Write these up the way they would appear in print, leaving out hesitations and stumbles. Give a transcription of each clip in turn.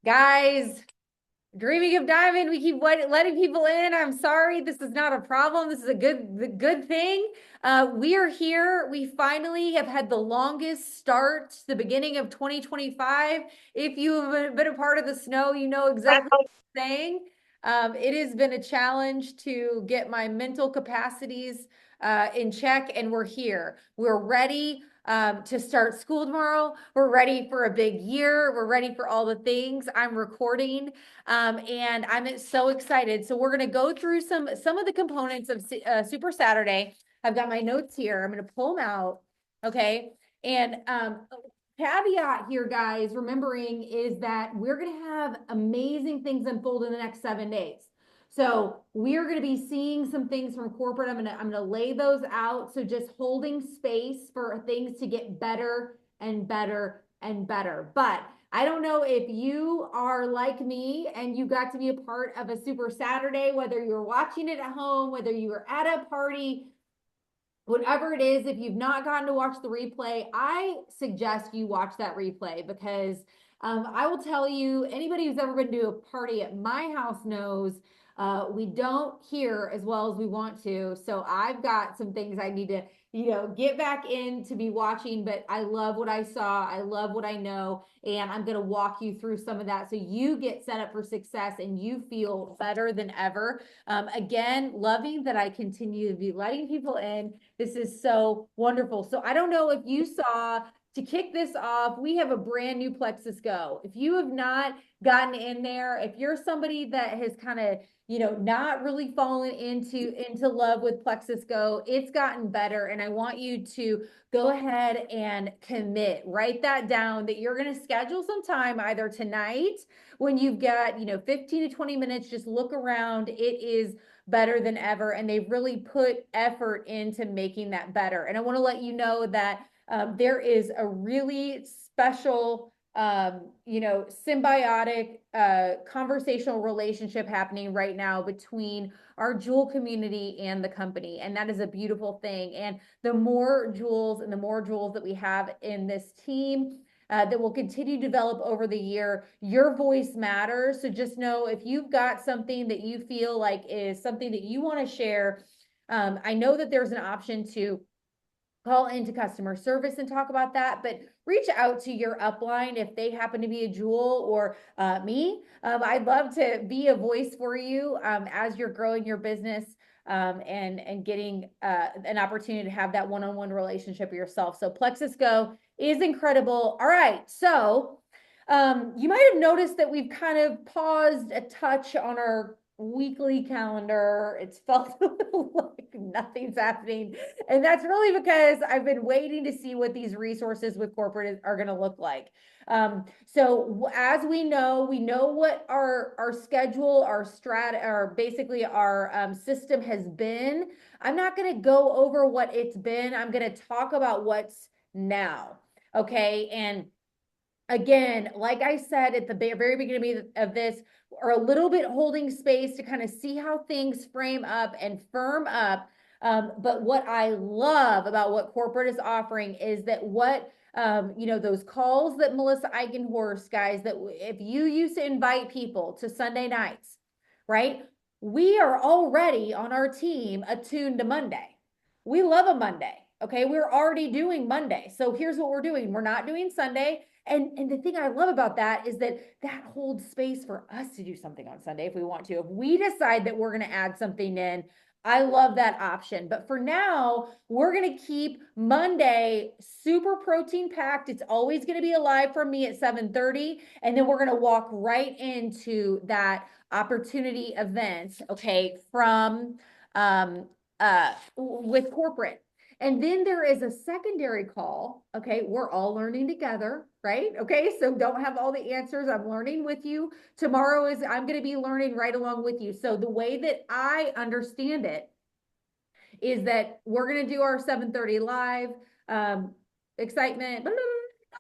Guys, dreaming of diamond, we keep letting people in. I'm sorry, this is not a problem. This is a good thing. We are here. We finally have had the longest start to the beginning of 2025. If you have been a part of the snow, you know exactly what I'm saying. It has been a challenge to get my mental capacities in check, and we're here. We're ready to start school tomorrow. We're ready for a big year. We're ready for all the things. I'm recording, and I'm so excited. So we're going to go through some of the components of Super Saturday. I've got my notes here. I'm going to pull them out. Okay. And caveat here, guys, remembering is that we're going to have amazing things unfold in the next 7 days. So we are going to be seeing some things from corporate. I'm going to lay those out. So just holding space for things to get better and better and better. But I don't know if you are like me and you got to be a part of a Super Saturday, whether you're watching it at home, whether you were at a party, whatever it is. If you've not gotten to watch the replay, I suggest you watch that replay because I will tell you, anybody who's ever been to a party at my house knows we don't hear as well as we want to. So I've got some things I need to, get back in to be watching, but I love what I saw. I love what I know. And I'm going to walk you through some of that so you get set up for success and you feel better than ever. Again, loving that I continue to be letting people in. This is so wonderful. So I don't know if you saw, to kick this off, we have a brand new Plexus Go. If you have not gotten in there, if you're somebody that has kind of, not really fallen into love with Plexus Go, it's gotten better. And I want you to go ahead and commit, write that down, that you're going to schedule some time either tonight when you've got, 15 to 20 minutes, just look around. It is better than ever. And they've really put effort into making that better. And I want to let you know that there is a really special, symbiotic, conversational relationship happening right now between our jewel community and the company. And that is a beautiful thing. And the more jewels that we have in this team, that will continue to develop over the year. Your voice matters. So just know if you've got something that you feel like is something that you want to share, I know that there's an option to call into customer service and talk about that, but reach out to your upline if they happen to be a jewel or me. I'd love to be a voice for you as you're growing your business, and getting an opportunity to have that one-on-one relationship with yourself. So Plexus Go is incredible. All right, so you might have noticed that we've kind of paused a touch on our weekly calendar. It's felt a little like nothing's happening. And that's really because I've been waiting to see what these resources with corporate are going to look like. So as we know what our schedule, our basically our system has been. I'm not going to go over what it's been. I'm going to talk about what's now. Okay. And again, like I said at the very beginning of this, are a little bit holding space to kind of see how things frame up and firm up. But what I love about what corporate is offering is that those calls that Melissa Eichenhorst, guys, that if you used to invite people to Sunday nights, right? We are already on our team attuned to Monday. We love a Monday. Okay. We're already doing Monday. So here's what we're doing. We're not doing Sunday. And the thing I love about that is that holds space for us to do something on Sunday if we want to. If we decide that we're going to add something in, I love that option. But for now, we're going to keep Monday super protein packed. It's always going to be a live from me at 7:30. And then we're going to walk right into that opportunity event, okay, from with corporate. And then there is a secondary call. Okay. We're all learning together, right? Okay. So don't have all the answers. I'm learning with you. Tomorrow I'm going to be learning right along with you. So the way that I understand it is that we're going to do our 7:30 live, excitement. Blah, blah,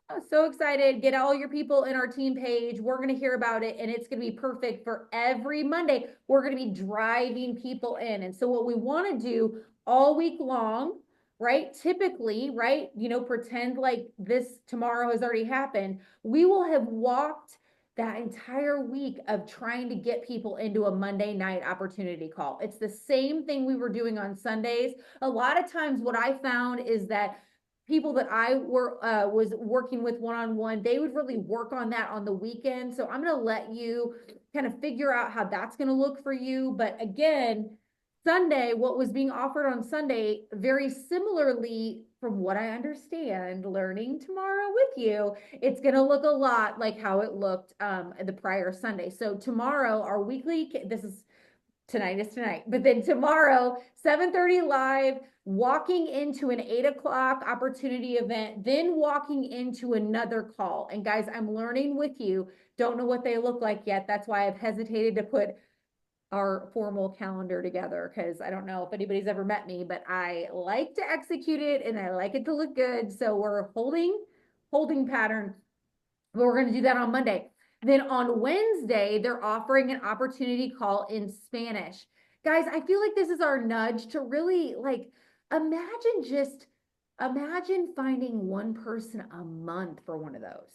blah. So excited. Get all your people in our team page. We're going to hear about it, and it's going to be perfect for every Monday. We're going to be driving people in. And so what we want to do all week long, right? Typically, right? Pretend like this tomorrow has already happened. We will have walked that entire week of trying to get people into a Monday night opportunity call. It's the same thing we were doing on Sundays. A lot of times what I found is that people that I was working with one-on-one, they would really work on that on the weekend. So I'm going to let you kind of figure out how that's going to look for you. But again, Sunday, what was being offered on Sunday, very similarly, from what I understand, learning tomorrow with you, it's going to look a lot like how it looked the prior Sunday. So tomorrow, our weekly, this is tonight is tonight, but then tomorrow, 7:30 live, walking into an 8 o'clock opportunity event, then walking into another call. And guys, I'm learning with you. Don't know what they look like yet. That's why I've hesitated to put our formal calendar together, because I don't know if anybody's ever met me, but I like to execute it and I like it to look good. So we're holding pattern, but we're going to do that on Monday. Then on Wednesday, they're offering an opportunity call in Spanish. Guys, I feel like this is our nudge to really like imagine finding one person a month for one of those.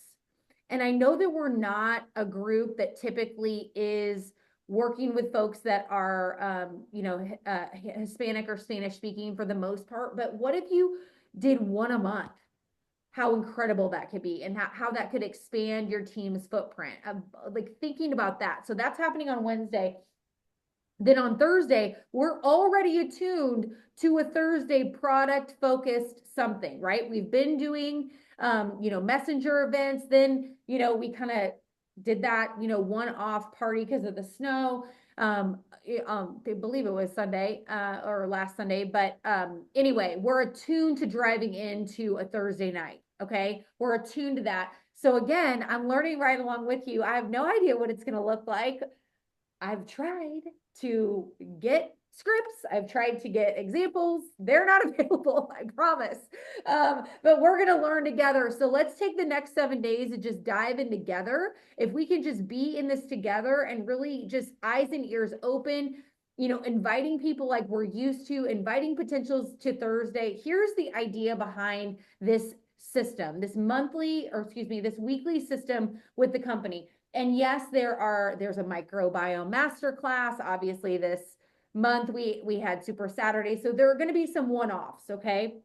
And I know that we're not a group that typically is working with folks that are, Hispanic or Spanish speaking for the most part, but what if you did one a month? How incredible that could be, and how that could expand your team's footprint. Like thinking about that. So that's happening on Wednesday. Then on Thursday, we're already attuned to a Thursday product focused something, right? We've been doing, messenger events. Then, we kind of did that, one-off party because of the snow. I believe it was Sunday, or last Sunday, but anyway, we're attuned to driving into a Thursday night. Okay, we're attuned to that. So again, I'm learning right along with you. I have no idea what it's going to look like. I've tried to get scripts. I've tried to get examples. They're not available, I promise. But we're going to learn together. So let's take the next 7 days and just dive in together. If we can just be in this together and really just eyes and ears open, inviting people like we're used to, inviting potentials to Thursday. Here's the idea behind this system, this weekly system with the company. And yes, there's a microbiome masterclass. Obviously, this month we had Super Saturday. So there are going to be some one-offs, okay?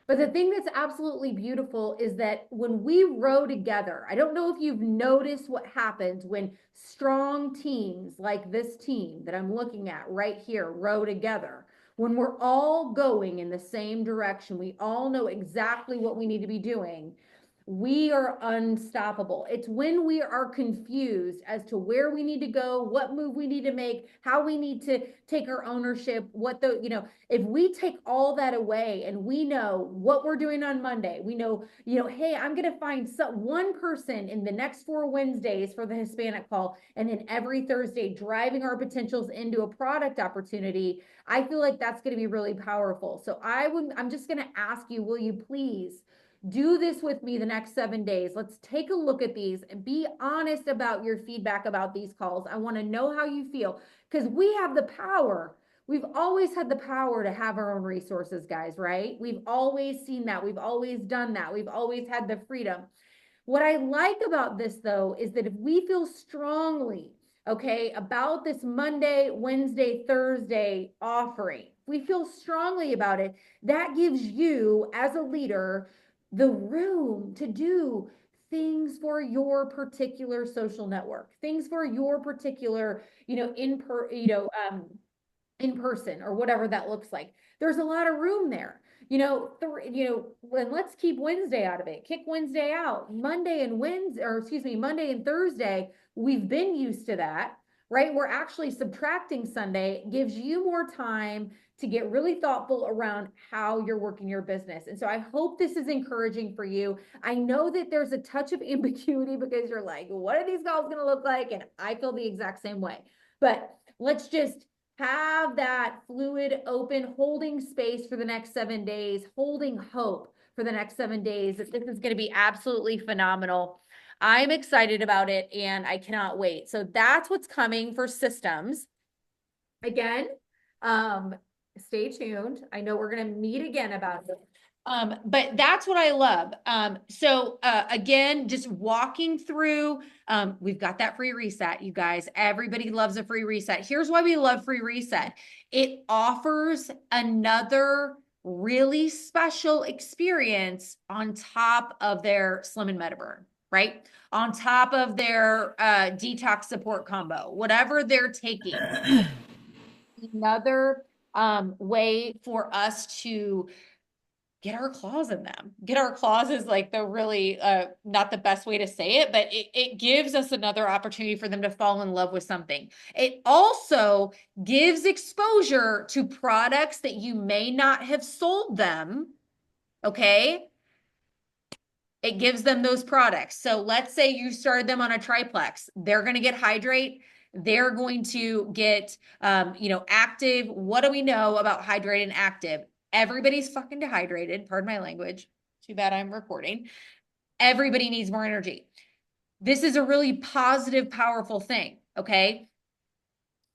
But the thing that's absolutely beautiful is that when we row together, I don't know if you've noticed what happens when strong teams like this team that I'm looking at right here row together. When we're all going in the same direction, we all know exactly what we need to be doing. We are unstoppable. It's when we are confused as to where we need to go, what move we need to make, how we need to take our ownership, if we take all that away and we know what we're doing on Monday, we know, hey, I'm going to find one person in the next 4 Wednesdays for the Hispanic call, and then every Thursday driving our potentials into a product opportunity. I feel like that's going to be really powerful. So I'm just going to ask you, will you please do this with me the next 7 days? Let's take a look at these and be honest about your feedback about these calls. I want to know how you feel, because we have the power. We've always had the power to have our own resources, guys, right? We've always seen that. We've always done that. We've always had the freedom. What I like about this, though, is that if we feel strongly, okay, about this Monday, Wednesday, Thursday offering, we feel strongly about it, that gives you as a leader the room to do things for your particular social network, things for your particular, in person or whatever that looks like. There's a lot of room there. When let's keep Wednesday out of it. Kick Wednesday out. Monday and Thursday, we've been used to that, right? We're actually subtracting Sunday. Gives you more time to get really thoughtful around how you're working your business. And so I hope this is encouraging for you. I know that there's a touch of ambiguity because you're like, what are these calls going to look like? And I feel the exact same way. But let's just have that fluid, open, holding space for the next 7 days, holding hope for the next 7 days. This is going to be absolutely phenomenal. I'm excited about it and I cannot wait. So that's what's coming for systems. Again, stay tuned. I know we're going to meet again about this. But that's what I love. So again, just walking through, we've got that free reset, you guys. Everybody loves a free reset. Here's why we love free reset. It offers another really special experience on top of their Slim and Metaburn, right? On top of their detox support combo, whatever they're taking. Another way for us to get our claws in them. Get our claws is like the really not the best way to say it, but it gives us another opportunity for them to fall in love with something. It also gives exposure to products that you may not have sold them. Okay. It gives them those products. So let's say you started them on a triplex. They're going to get Hydrate. They're going to get, active. What do we know about Hydrate and active? Everybody's fucking dehydrated. Pardon my language. Too bad I'm recording. Everybody needs more energy. This is a really positive, powerful thing. Okay.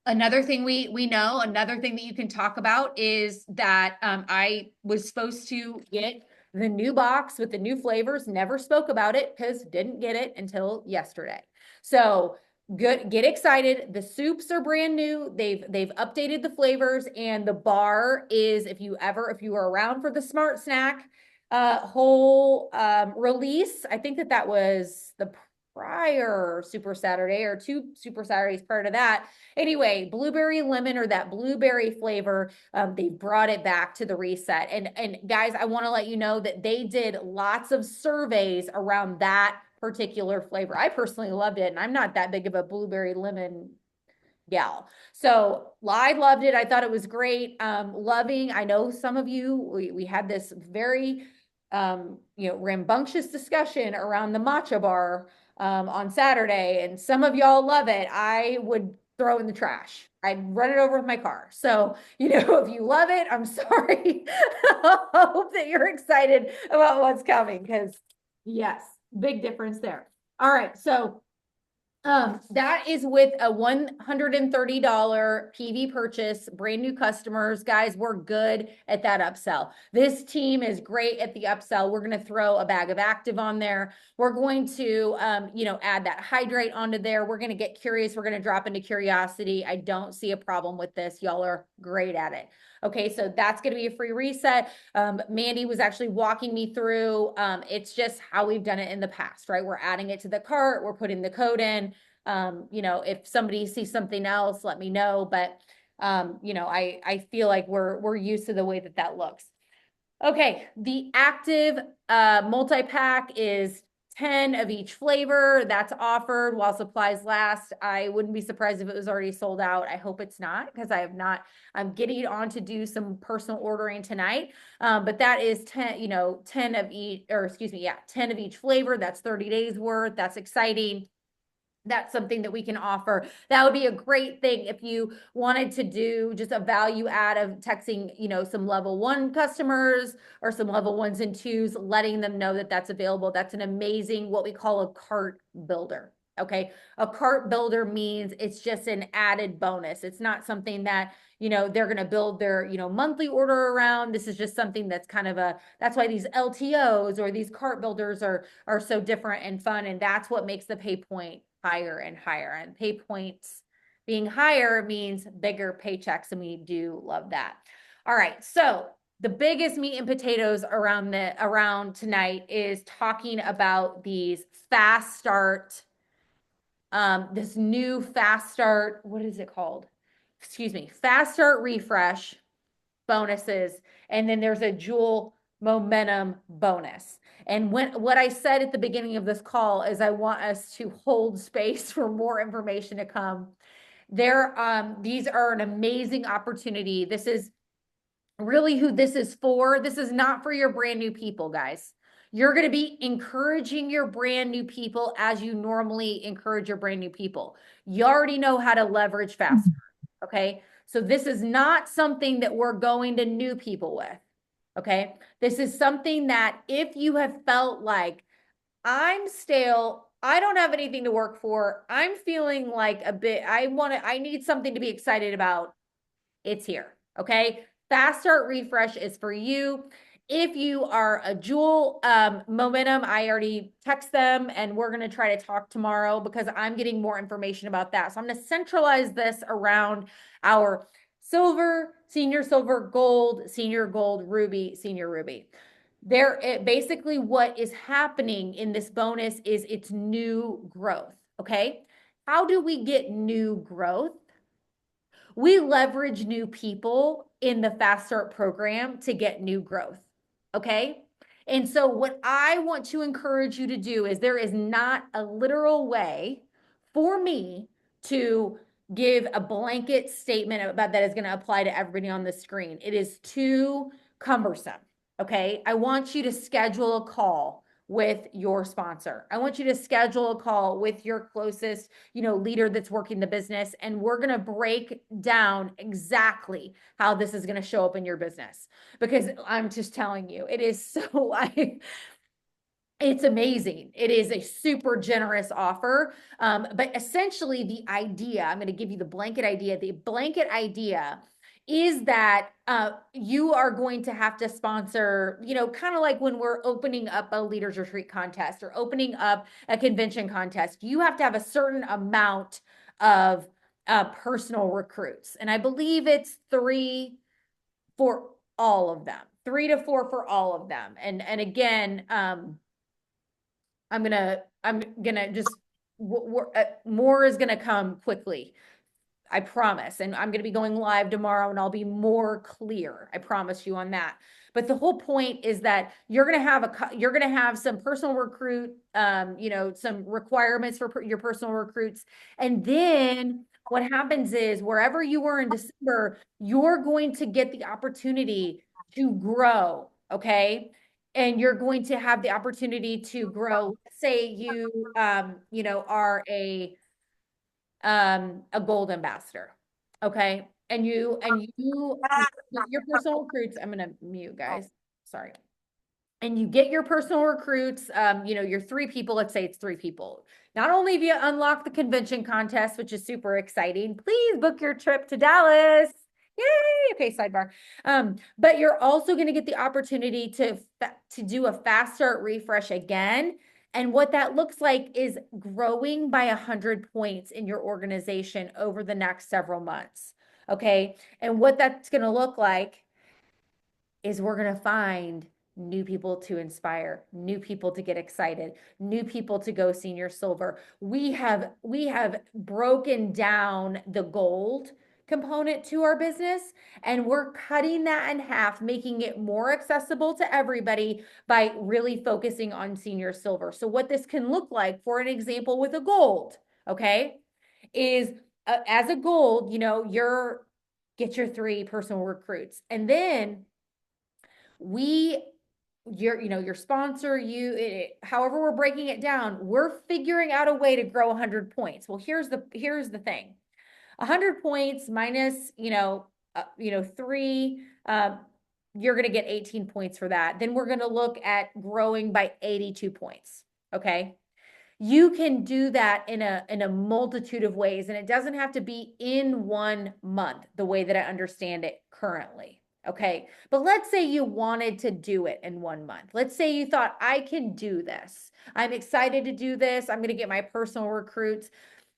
Another thing we know, another thing that you can talk about is that I was supposed to get the new box with the new flavors, never spoke about it because didn't get it until yesterday. So good, get excited. The soups are brand new. They've updated the flavors, and the bar is, if you are around for the Smart Snack whole release, I think that was the prior Super Saturday or two Super Saturdays prior to that. Anyway, blueberry lemon, or that blueberry flavor, they brought it back to the reset. And guys, I want to let you know that they did lots of surveys around that particular flavor. I personally loved it, and I'm not that big of a blueberry lemon gal. So I loved it. I thought it was great. Loving, I know some of you, we had this very rambunctious discussion around the matcha bar on Saturday, and some of y'all love it. I would throw in the trash. I'd run it over with my car. So, if you love it, I'm sorry. I hope that you're excited about what's coming, because yes, big difference there. All right. So that is with a $130 PV purchase, brand new customers. Guys, we're good at that upsell. This team is great at the upsell. We're going to throw a bag of active on there. We're going to, add that hydrate onto there. We're going to get curious. We're going to drop into curiosity. I don't see a problem with this. Y'all are great at it. Okay, so that's going to be a free reset. Mandy was actually walking me through. It's just how we've done it in the past, right? We're adding it to the cart. We're putting the code in. If somebody sees something else, let me know. But, I feel like we're used to the way that looks. Okay, the active multi-pack is 10 of each flavor. That's offered while supplies last. I wouldn't be surprised if it was already sold out. I hope it's not, because I'm getting on to do some personal ordering tonight. But that is 10, 10 of each, 10 of each flavor. That's 30 days worth. That's exciting. That's something that we can offer. That would be a great thing if you wanted to do just a value add of texting, some level 1 customers or some level 1s and 2s, letting them know that that's available. That's an amazing, what we call a cart builder. Okay. A cart builder means it's just an added bonus. It's not something that, they're going to build their, monthly order around. This is just something that's kind of that's why these LTOs or these cart builders are so different and fun. And that's what makes the pay point higher and higher. And pay points being higher means bigger paychecks, and we do love that. All right. So the biggest meat and potatoes around tonight is talking about these fast start, this new fast start, what is it called? Fast start refresh bonuses. And then there's a Jewel momentum bonus. And what I said at the beginning of this call is I want us to hold space for more information to come. These are an amazing opportunity. This is really who this is for. This is not for your brand new people, guys. You're going to be encouraging your brand new people as you normally encourage your brand new people. You already know how to leverage faster. Okay. So this is not something that we're going to new people with. Okay. This is something that if you have felt like I'm stale, I don't have anything to work for, I'm feeling like I need something to be excited about, it's here. Okay. Fast Start Refresh is for you. If you are a Jewel Momentum, I already text them and we're going to try to talk tomorrow because I'm getting more information about that. So I'm going to centralize this around our silver, senior silver, gold, senior gold, ruby, senior ruby. Basically what is happening in this bonus is it's new growth. Okay. How do we get new growth? We leverage new people in the Fast Start program to get new growth. Okay. And so, what I want to encourage you to do is there is not a literal way for me to give a blanket statement about that is going to apply to everybody on the screen. It is too cumbersome. Okay. I want you to schedule a call with your sponsor. I want you to schedule a call with your closest, leader that's working the business. And we're going to break down exactly how this is going to show up in your business, because I'm just telling you, it is so it's amazing. It is a super generous offer. But essentially the idea, I'm going to give you the blanket idea. The blanket idea is that you are going to have to sponsor, kind of like when we're opening up a leaders retreat contest or opening up a convention contest, you have to have a certain amount of personal recruits. And I believe it's 3 for all of them, 3 to 4 for all of them. And again, I'm gonna just, more is gonna come quickly. I promise. And I'm going to be going live tomorrow and I'll be more clear. I promise you on that. But the whole point is that you're going to have some personal recruit, some requirements for your personal recruits. And then what happens is wherever you were in December, you're going to get the opportunity to grow. Okay. And you're going to have the opportunity to grow. Say you, are a gold ambassador. Okay. And you your personal recruits, I'm going to mute, guys. Sorry. And you get your personal recruits, your 3 people, let's say it's 3 people. Not only have you unlocked the convention contest, which is super exciting, please book your trip to Dallas. Yay. Okay. Sidebar. But you're also going to get the opportunity to do a Fast Start refresh again. And what that looks like is growing by 100 points in your organization over the next several months. Okay. And what that's going to look like is we're going to find new people to inspire, new people to get excited, new people to go senior silver. We have broken down the gold component to our business, and we're cutting that in half, making it more accessible to everybody by really focusing on senior silver. So what this can look like, for an example with a gold, okay, is as a gold, get your 3 personal recruits, and then your sponsor, however we're breaking it down, we're figuring out a way to grow 100 points. Well, here's the thing. 100 points minus, 3, you're going to get 18 points for that. Then we're going to look at growing by 82 points. Okay. You can do that in a multitude of ways, and it doesn't have to be in 1 month, the way that I understand it currently. Okay. But let's say you wanted to do it in 1 month. Let's say you thought, I can do this. I'm excited to do this. I'm going to get my personal recruits.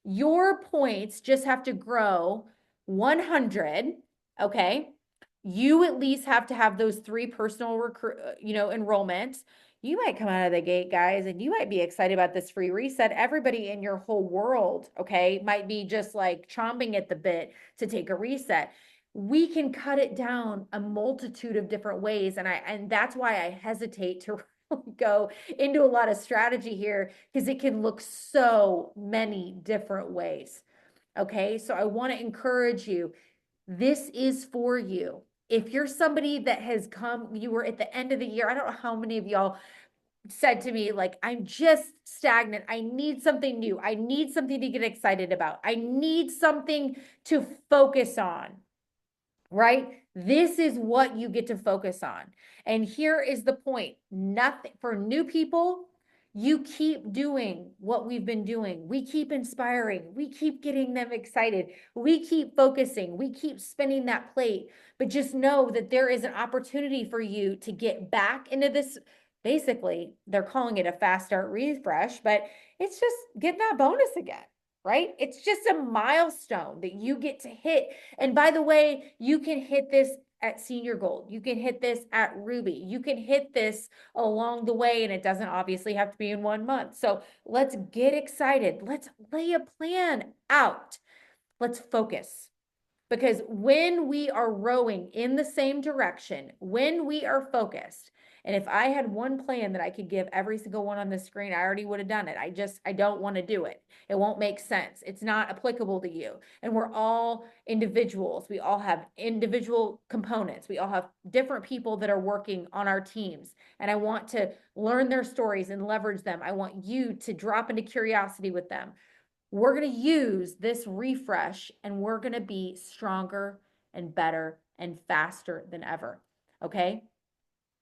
Your points just have to grow 100. Okay. You at least have to have those 3 personal enrollments. You might come out of the gate, guys, and you might be excited about this free reset. Everybody in your whole world, okay, might be just like chomping at the bit to take a reset. We can cut it down a multitude of different ways. And that's why I hesitate to go into a lot of strategy here, because it can look so many different ways. Okay. So I want to encourage you. This is for you. If you're somebody that has come, you were at the end of the year. I don't know how many of y'all said to me, like, I'm just stagnant. I need something new. I need something to get excited about. I need something to focus on, right? This is what you get to focus on. And here is the point. Nothing for new people. You keep doing what we've been doing. We keep inspiring. We keep getting them excited. We keep focusing. We keep spinning that plate. But just know that there is an opportunity for you to get back into this. Basically, they're calling it a fast start refresh, but it's just getting that bonus again, right? It's just a milestone that you get to hit. And by the way, you can hit this at Senior Gold. You can hit this at Ruby. You can hit this along the way, and it doesn't obviously have to be in 1 month. So let's get excited. Let's lay a plan out. Let's focus. Because when we are rowing in the same direction, when we are focused, and if I had one plan that I could give every single one on the screen, I already would have done it. I don't want to do it. It won't make sense. It's not applicable to you. And we're all individuals. We all have individual components. We all have different people that are working on our teams. And I want to learn their stories and leverage them. I want you to drop into curiosity with them. We're going to use this refresh and we're going to be stronger and better and faster than ever. Okay.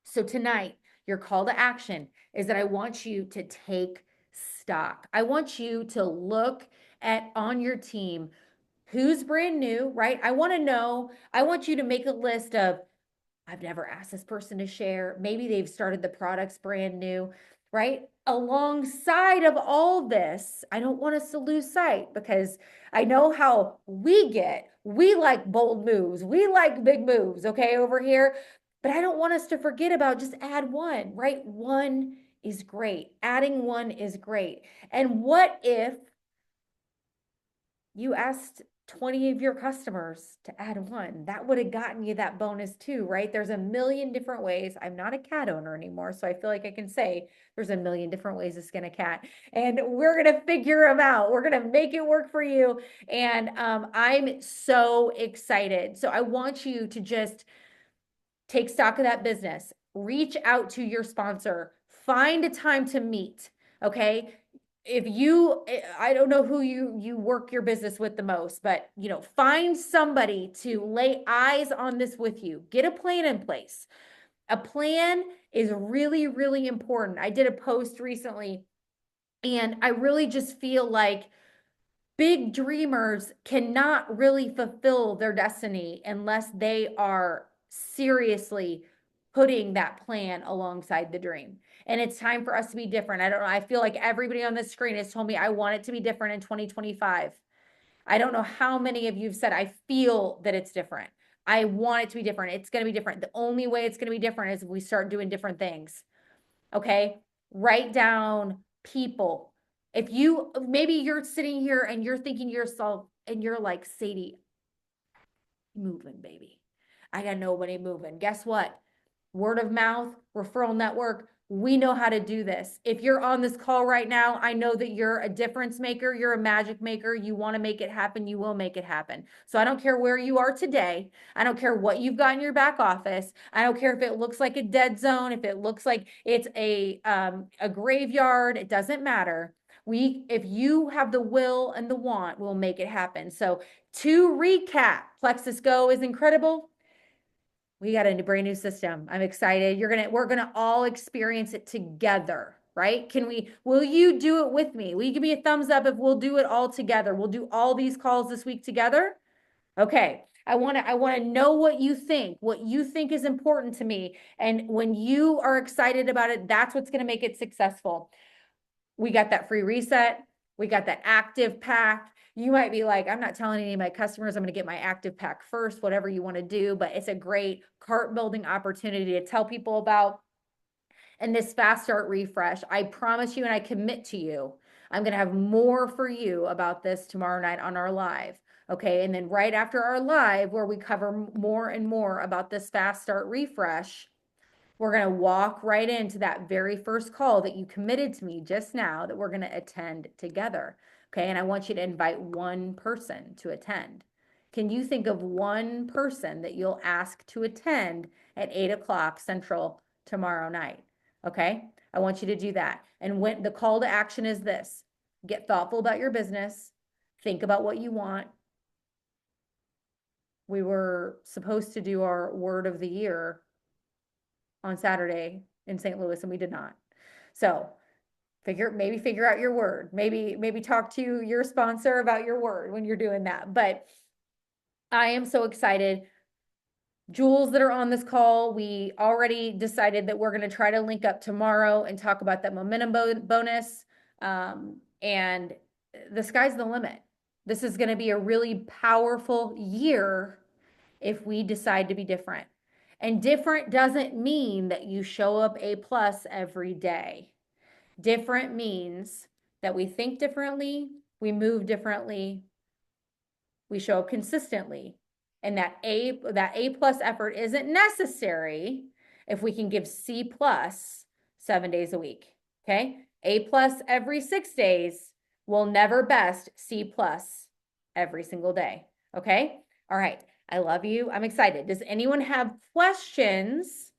So tonight, your call to action is that I want you to take stock. I want you to look at on your team who's brand new, right? I want to know, I want you to make a list of I've never asked this person to share. Maybe they've started the products brand new, right? Alongside of all this, I don't want us to lose sight because I know how we get. We like bold moves. We like big moves, okay, over here. But I don't want us to forget about just add one, right? One is great. Adding one is great. And what if you asked 20 of your customers to add one? That would have gotten you that bonus too, right? There's a million different ways. I'm not a cat owner anymore, so I feel like I can say there's a million different ways to skin a cat, and we're going to figure them out. We're going to make it work for you. And I'm so excited. So I want you to just take stock of that business, reach out to your sponsor, find a time to meet. Okay. If you, I don't know who you work your business with the most, but find somebody to lay eyes on this with you. Get a plan in place. A plan is really, really important. I did a post recently and I really just feel like big dreamers cannot really fulfill their destiny unless they are seriously putting that plan alongside the dream. And it's time for us to be different. I don't know. I feel like everybody on this screen has told me I want it to be different in 2025. I don't know how many of you have said, I feel that it's different. I want it to be different. It's going to be different. The only way it's going to be different is if we start doing different things. Okay. Write down people. If you, maybe you're sitting here and you're thinking to yourself and you're like, Sadie, moving, baby. I got nobody moving. Guess what? Word of mouth, referral network. We know how to do this. If you're on this call right now, I know that you're a difference maker. You're a magic maker. You want to make it happen. You will make it happen. So I don't care where you are today. I don't care what you've got in your back office. I don't care if it looks like a dead zone, if it looks like it's a graveyard. It doesn't matter. If you have the will and the want, we'll make it happen. So to recap, Plexus Go is incredible. We got a brand new system. I'm excited. We're gonna all experience it together, right? Will you do it with me? Will you give me a thumbs up if we'll do it all together? We'll do all these calls this week together. Okay. I want to know what you think is important to me. And when you are excited about it, that's what's going to make it successful. We got that free reset. We got that active pack. You might be like, I'm not telling any of my customers I'm going to get my active pack first, whatever you want to do, but it's a great cart building opportunity to tell people about. And this fast start refresh, I promise you and I commit to you, I'm going to have more for you about this tomorrow night on our live. Okay. And then right after our live, where we cover more and more about this fast start refresh, we're going to walk right into that very first call that you committed to me just now that we're going to attend together. Okay. And I want you to invite one person to attend. Can you think of one person that you'll ask to attend at 8 o'clock Central tomorrow night? Okay. I want you to do that. And when the call to action is this, get thoughtful about your business, think about what you want. We were supposed to do our word of the year on Saturday in St. Louis, and we did not. So maybe figure out your word. Maybe talk to your sponsor about your word when you're doing that. But I am so excited. Jules that are on this call, we already decided that we're going to try to link up tomorrow and talk about that momentum bonus. And the sky's the limit. This is going to be a really powerful year if we decide to be different. And different doesn't mean that you show up A+ every day. Different means that we think differently, we move differently, we show up consistently. And that A+ effort isn't necessary if we can give C+ 7 days a week. Okay. A+ every 6 days will never best C+ every single day. Okay. All right. I love you. I'm excited. Does anyone have questions?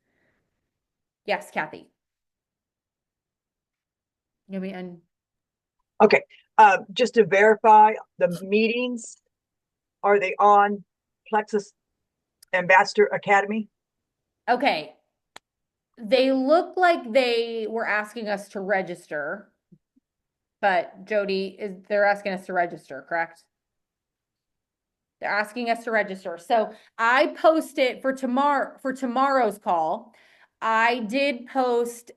Yes, Kathy. You mean and Okay. Just to verify, the meetings, are they on Plexus Ambassador Academy? okay. They look like they were asking us to register, but Jody, they're asking us to register, correct? They're asking us to register. So I posted for tomorrow's call. I did post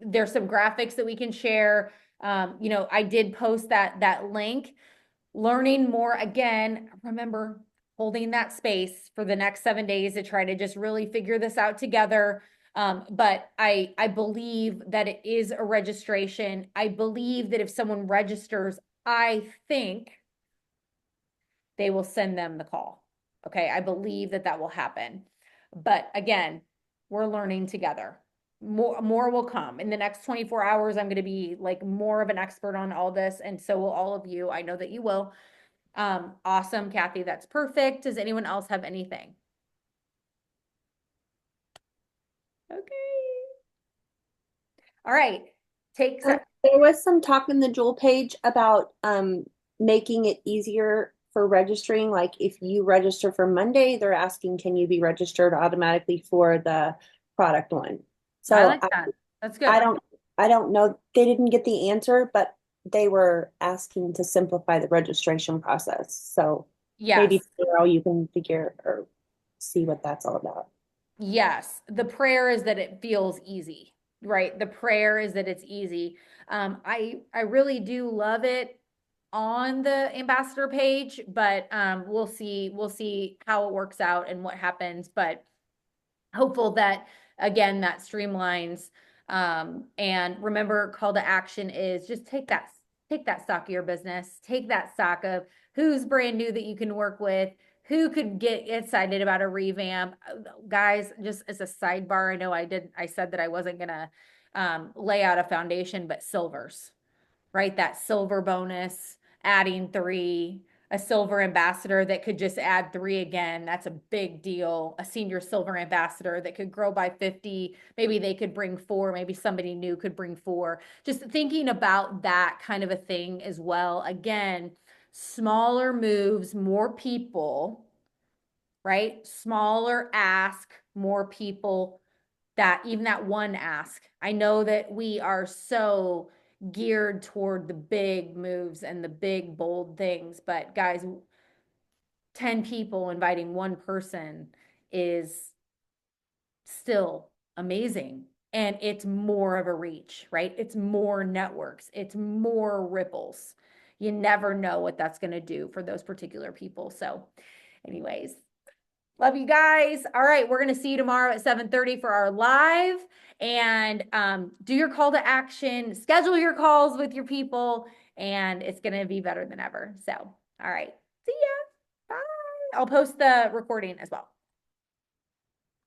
there's some graphics that we can share. I did post that link. Learning more again, remember holding that space for the next 7 days to try to just really figure this out together. But I believe that it is a registration. I believe that if someone registers, I think they will send them the call. Okay, I believe that will happen. But again, we're learning together. More will come in the next 24 hours. I'm going to be like more of an expert on all this, and so will all of you. I know that you will. Awesome, Kathy. That's perfect. Does anyone else have anything? Okay. All right. Take some. There was some talk in the Jewel page about making it easier for registering. Like if you register for Monday, they're asking, can you be registered automatically for the product one? So I like that. That's good. I don't know. They didn't get the answer, but they were asking to simplify the registration process. So maybe Yes. tomorrow you can figure or see what that's all about. Yes. The prayer is that it feels easy, right? The prayer is that it's easy. I really do love it on the ambassador page, but we'll see how it works out and what happens. But hopeful that again that streamlines. And remember, call to action is just take that stock of your business, take that stock of who's brand new that you can work with, who could get excited about a revamp. Guys, just as a sidebar, I said that I wasn't gonna lay out a foundation, but silvers, right? That silver bonus, adding 3, a silver ambassador that could just add 3 again. That's a big deal. A senior silver ambassador that could grow by 50. Maybe they could bring 4. Maybe somebody new could bring 4. Just thinking about that kind of a thing as well. Again, smaller moves, more people, right? Smaller ask, more people. That even that one ask. I know that we are so geared toward the big moves and the big bold things, but guys, 10 people inviting one person is still amazing. And it's more of a reach, right? It's more networks, it's more ripples. You never know what that's going to do for those particular people. So, anyways, love you guys. All right, we're going to see you tomorrow at 7:30 for our live. And do your call to action, schedule your calls with your people, and it's going to be better than ever. So, all right, see ya. Bye. I'll post the recording as well.